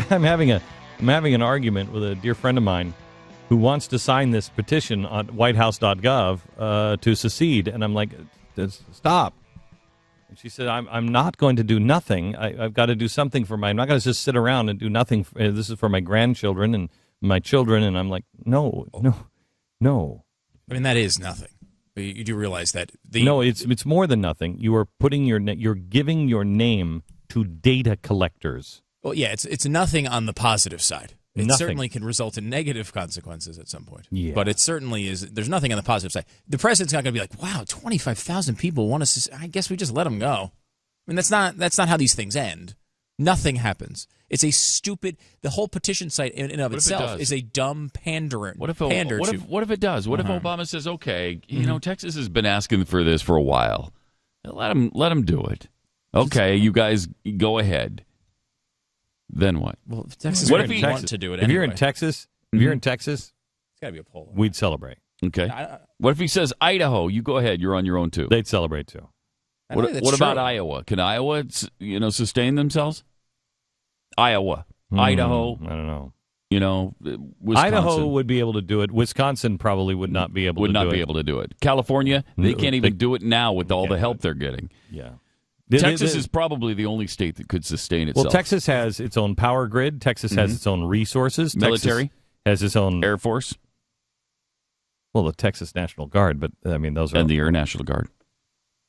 I'm having an argument with a dear friend of mine who wants to sign this petition on whitehouse.gov to secede, and I'm like, stop. And she said, I'm not going to do nothing. I've got to do something for I'm not going to just sit around and do nothing. This is for my grandchildren and my children, and I'm like, no. I mean, that is nothing. You do realize that no, it's more than nothing. You are putting you're giving your name to data collectors. Well, yeah, it's nothing on the positive side. It Nothing. certainly can result in negative consequences at some point. Yeah. But it certainly is. There's nothing on the positive side. The president's not going to be like, wow, 25,000 people want us. I guess we just let them go. I mean, that's not how these things end. Nothing happens. It's a stupid. The whole petition site in and of itself is a dumb pandering. What if it does? What if Obama says, okay, Texas has been asking for this for a while. Let him do it. Okay, you guys go ahead. Then what? Well, if Texas What if he want to do it If anyway. you're in Texas, It's got to be a poll. we'd celebrate. Okay. What if he says Idaho? You go ahead. You're on your own too. They'd celebrate too. What about Iowa? Can Iowa, sustain themselves? Iowa, Idaho. I don't know. Wisconsin. Idaho would be able to do it. Wisconsin probably would not be able to do it. Would not be able to do it. California, they can't even do it now with all the help they're getting. Yeah. Texas is probably the only state that could sustain itself. Well, Texas has its own power grid. Texas has its own resources. Military. Texas has its own Air Force. Well, the Texas National Guard, but I mean those are And the Air National Guard.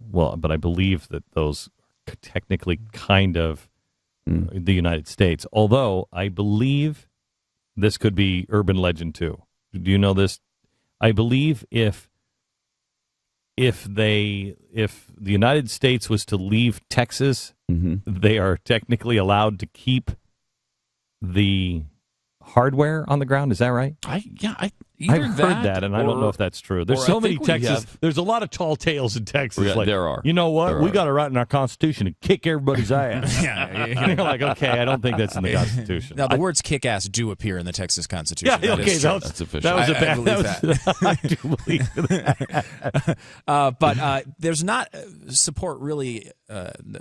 Well, but I believe that those are technically kind of the United States. Although I believe this could be urban legend too. Do you know this? I believe if the United States was to leave Texas, they are technically allowed to keep the hardware on the ground. Is that right? I've heard that, and I don't know if that's true. There's so many Texas. There's a lot of tall tales in Texas. There are. You know what? We got to write in our Constitution and kick everybody's ass. You're like, okay, I don't think that's in the Constitution. Now, the words "kick ass" do appear in the Texas Constitution. Yeah, okay, that's official. That was a bad. I do believe that. But there's not support really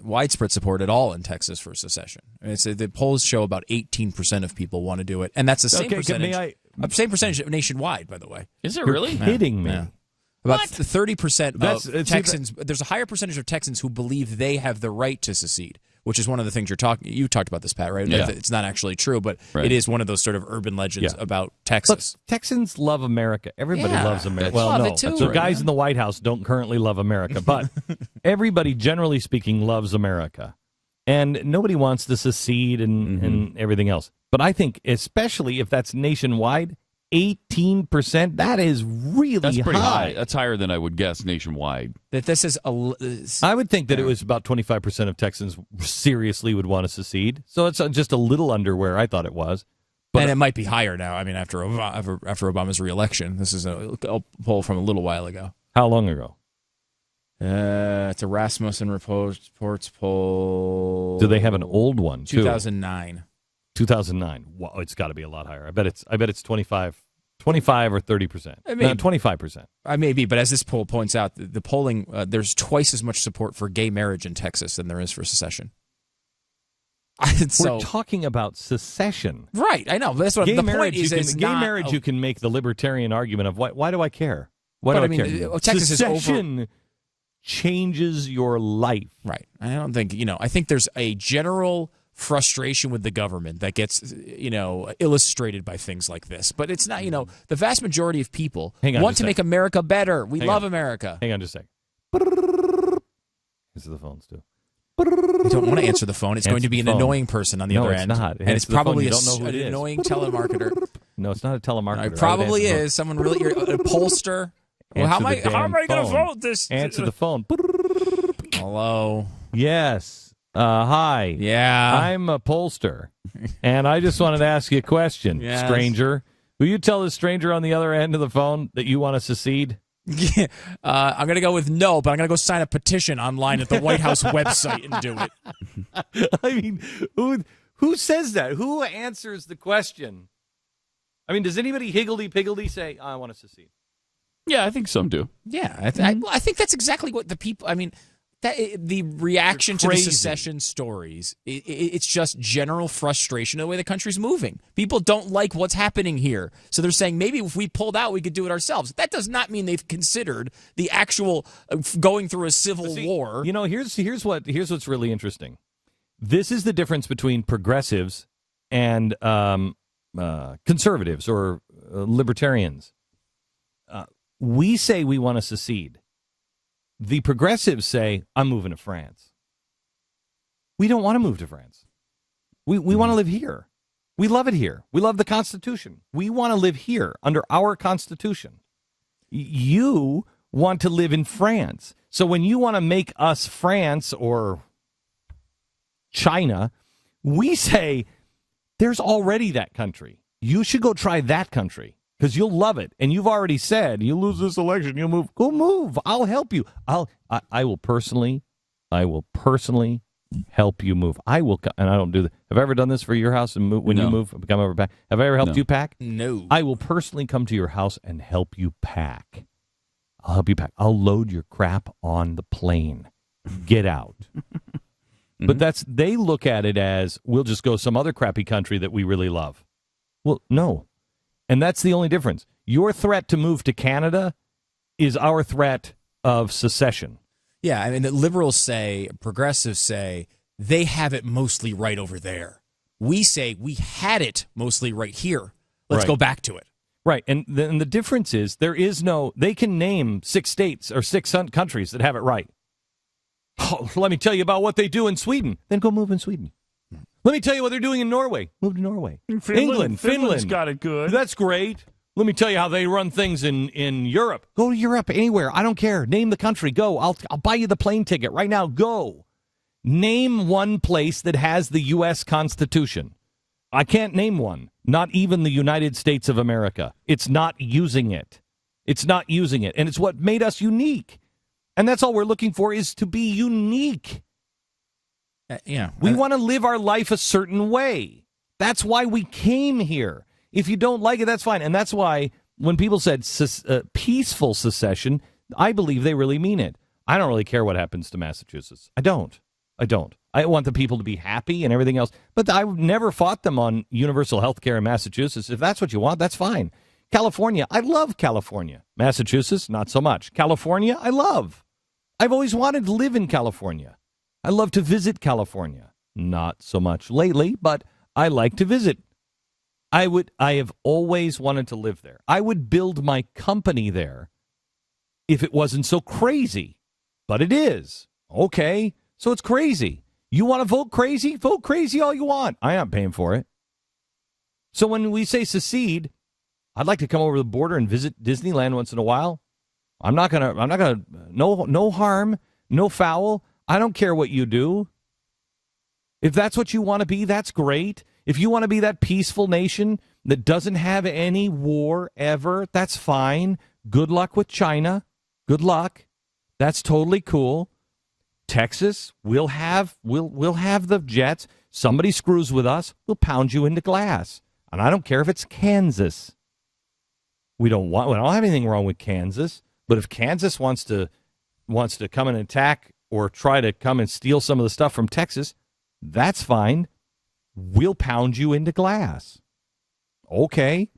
widespread support at all in Texas for secession. The polls show about 18% of people want to do it, and that's the same percentage. Same percentage nationwide, by the way. Is it really? You're kidding me. Yeah. About 30% of Texans. There's a higher percentage of Texans who believe they have the right to secede, which is one of the things you talked about this, Pat, right? Yeah. It's not actually true, but it is one of those sort of urban legends about Texas. Look, Texans love America. Everybody loves America. Well, no. So guys in the White House don't currently love America, but everybody, generally speaking, loves America. And nobody wants to secede and everything else. But I think, especially if that's nationwide, 18%, that is really high. That's higher than I would guess nationwide. That this is I would think that it was about 25% of Texans seriously would want to secede. So it's just a little under where I thought it was. But it might be higher now. I mean, after Obama's reelection. This is a poll from a little while ago. How long ago? It's a Rasmussen Reports poll. Do they have an old one, too? 2009. 2009. Wow, it's got to be a lot higher. I bet it's 25 or 30%. I mean, 25%. I may be, but as this poll points out, the polling there's twice as much support for gay marriage in Texas than there is for secession. We're talking about secession, right? I know. But that's what gay the marriage. Point is. Gay marriage, you can make the libertarian argument of why do I care? Why do I care? Texas secession changes your life, right? I don't think I think there's a general frustration with the government that gets illustrated by things like this, but it's not. The vast majority of people want to make America better. We love America. Hang on just a second. These are the phones too. You don't want to answer the phone. It's going to be an annoying person on the other end. No, it's not. And it's probably an annoying telemarketer. No, it's not a telemarketer. It probably is. Someone really, a pollster. Well, how am I going to vote this? Answer the phone. Hello. Yes. Hi. Yeah. I'm a pollster, and I just wanted to ask you a question, stranger. Will you tell the stranger on the other end of the phone that you want to secede? Yeah. I'm going to go with no, but I'm going to go sign a petition online at the White House website and do it. I mean, who says that? Who answers the question? I mean, does anybody higgledy-piggledy say, I want to secede? Yeah, I think some do. Yeah, I think that's exactly what the people. I mean, The reaction to the crazy. secession stories, it's just general frustration of the way the country's moving. People don't like what's happening here. So they're saying maybe if we pulled out, we could do it ourselves. That does not mean they've considered the actual going through a civil war. You know, here's what's really interesting. This is the difference between progressives and conservatives or libertarians. We say we want to secede. The progressives say, I'm moving to France. We don't want to move to France. We want to live here. We love it here. We love the Constitution. We want to live here under our Constitution. You want to live in France. So when you want to make us France or China, we say there's already that country. You should go try that country because you'll love it. And you've already said, you lose this election, you'll move. Go move. I'll help you. I will personally help you move. I will, and I don't do that. Have I ever done this for your house and move, when you move, become over pack? Have I ever helped you pack? No. I will personally come to your house and help you pack. I'll help you pack. I'll load your crap on the plane. Get out. But they look at it as, we'll just go some other crappy country that we really love. Well, no. And that's the only difference. Your threat to move to Canada is our threat of secession. Yeah, I mean, the liberals say, progressives say, they have it mostly right over there. We say we had it mostly right here. Let's go back to it. Right, and the difference is they can name 6 states or 6 countries that have it right. Oh, let me tell you about what they do in Sweden. Then go move in Sweden. Let me tell you what they're doing in Norway. Move to Norway. England, Finland's got it good. That's great. Let me tell you how they run things in Europe. Go to Europe, anywhere. I don't care. Name the country. Go. I'll buy you the plane ticket right now. Go. Name one place that has the U.S. Constitution. I can't name one. Not even the United States of America. It's not using it. It's not using it. And it's what made us unique. And that's all we're looking for, is to be unique. We want to live our life a certain way. That's why we came here. If you don't like it, that's fine. And that's why when people said peaceful secession, I believe they really mean it. I don't really care what happens to Massachusetts. I don't. I want the people to be happy and everything else. But I've never fought them on universal health care in Massachusetts. If that's what you want, that's fine. California, I love California. Massachusetts, not so much. California, I love. I've always wanted to live in California. I love to visit California. Not so much lately, but I like to visit. I have always wanted to live there. I would build my company there if it wasn't so crazy. But it is. Okay, so it's crazy. You want to vote crazy? Vote crazy all you want. I am paying for it. So when we say secede, I'd like to come over the border and visit Disneyland once in a while. I'm not gonna, no harm, no foul. I don't care what you do. If that's what you want to be, that's great. If you want to be that peaceful nation that doesn't have any war ever, that's fine. Good luck with China. Good luck. That's totally cool. Texas, we'll have the jets. Somebody screws with us, we'll pound you into glass. And I don't care if it's Kansas. We don't have anything wrong with Kansas, but if Kansas wants to come and attack or try to come and steal some of the stuff from Texas, that's fine. We'll pound you into glass. Okay.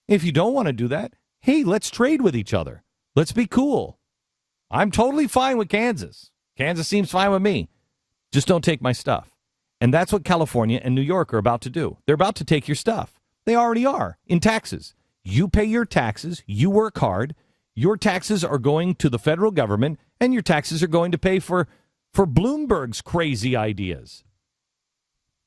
If you don't want to do that, hey, let's trade with each other. Let's be cool. I'm totally fine with Kansas. Kansas seems fine with me. Just don't take my stuff. And that's what California and New York are about to do. They're about to take your stuff. They already are in taxes. You pay your taxes. You work hard. Your taxes are going to the federal government, and your taxes are going to pay for Bloomberg's crazy ideas.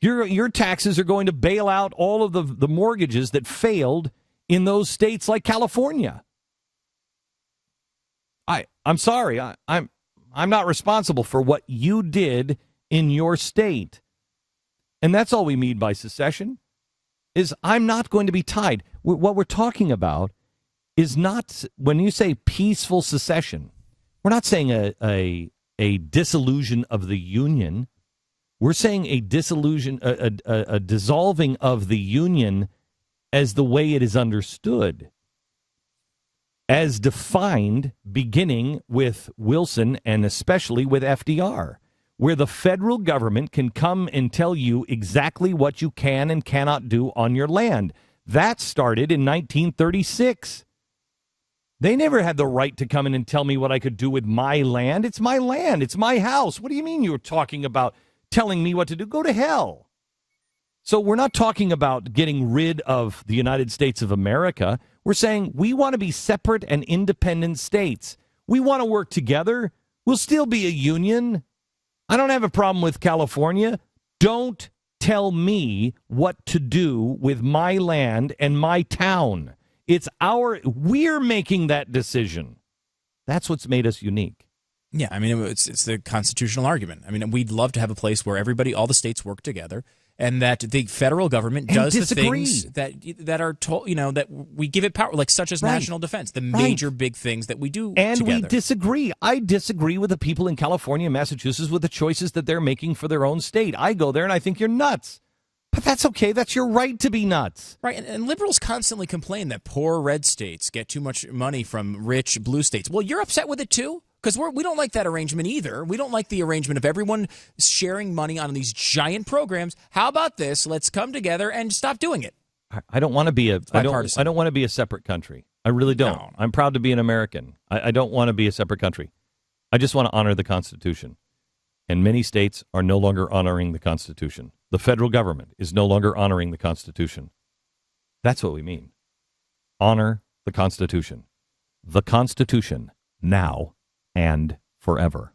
Your taxes are going to bail out all of the mortgages that failed in those states like California. I'm sorry. I'm not responsible for what you did in your state. And that's all we mean by secession, is I'm not going to be tied. What we're talking about is not, when you say peaceful secession, we're not saying a dissolution of the Union. We're saying a dissolution, a dissolving of the Union as the way it is understood. as defined beginning with Wilson and especially with FDR, where the federal government can come and tell you exactly what you can and cannot do on your land. That started in 1936. They never had the right to come in and tell me what I could do with my land. It's my land. It's my house. What do you mean you're talking about telling me what to do? Go to hell. So we're not talking about getting rid of the United States of America. We're saying we want to be separate and independent states. We want to work together. We'll still be a union. I don't have a problem with California. Don't tell me what to do with my land and my town. We're making that decision. That's what's made us unique. Yeah, I mean, it's the constitutional argument. I mean, we'd love to have a place where all the states work together, and that the federal government does the things that are told, that we give it power, like such as national defense, the major big things that we do and together. We disagree. I disagree with the people in California and Massachusetts with the choices that they're making for their own state. I go there and I think you're nuts. But that's okay. That's your right to be nuts. Right, and liberals constantly complain that poor red states get too much money from rich blue states. Well, you're upset with it too? Because we don't like that arrangement either. We don't like the arrangement of everyone sharing money on these giant programs. How about this? Let's come together and stop doing it. I don't want to be I don't want to be a separate country. I really don't. No. I'm proud to be an American. I don't want to be a separate country. I just want to honor the Constitution. And many states are no longer honoring the Constitution. The federal government is no longer honoring the Constitution. That's what we mean. Honor the Constitution. The Constitution, now and forever.